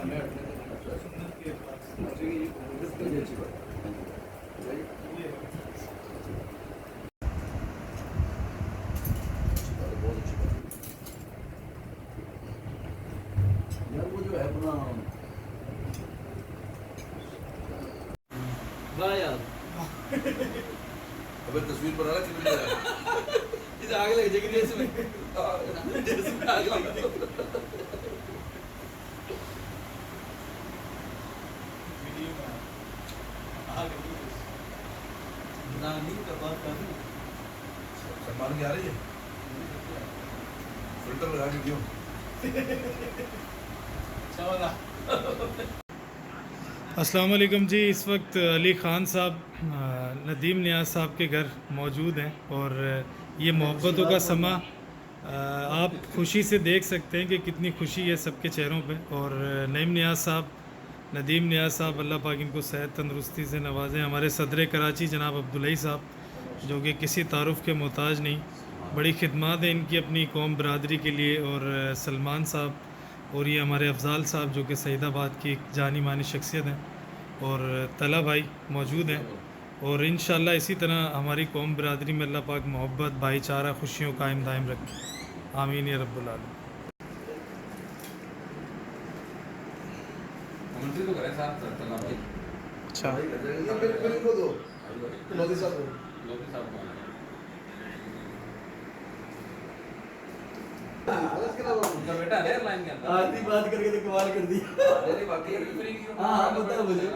यार वो जो है अपना वाह यार अबे तस्वीर बना रहा कितने इसे आग लग जाएगी जैसे में आग लग जाएगी नानी का बात कर सम्मान की आ रही है फिल्टर लगा के क्यों अस्सलाम वालेकुम जी। इस वक्त अली ख़ान साहब नदीम नियाज़ साहब के घर मौजूद हैं और ये मोहब्बतों का समा आप खुशी से देख सकते हैं कि कितनी खुशी है सबके चेहरों पे। और नईम नियाज़ साहब, नदीम नियाज़ साहब, अल्लाह पाक इनको सेहत तंदरुस्ती से नवाजें। हमारे सदर कराची जनाब अब्दुलई साहब, जो कि किसी तारुफ़ के मोहताज नहीं, बड़ी खिदमत है इनकी अपनी कौम बरदरी के लिए। और सलमान साहब और ये हमारे अफजाल साहब जो कि सईदाबाद की एक जानी मानी शख्सियत हैं, और तला भाई मौजूद हैं। और इंशाअल्लाह इसी तरह हमारी कौम बरदरी में अल्लाह पाक मोहब्बत, भाईचारा, खुशियों कायम दायम रखे। आमीन या रब्बुल आलमीन। कमेंट्री तो करें साहब चलना भाई अच्छा, ये बिल्कुल इनको दो लोधी साहब को लोग साहब को उसके अलावा उनका बेटा है एयरलाइन के अंदर आधी बात करके तो कमाल कर दी अरे बाकी हाँ हाँ बता मुझे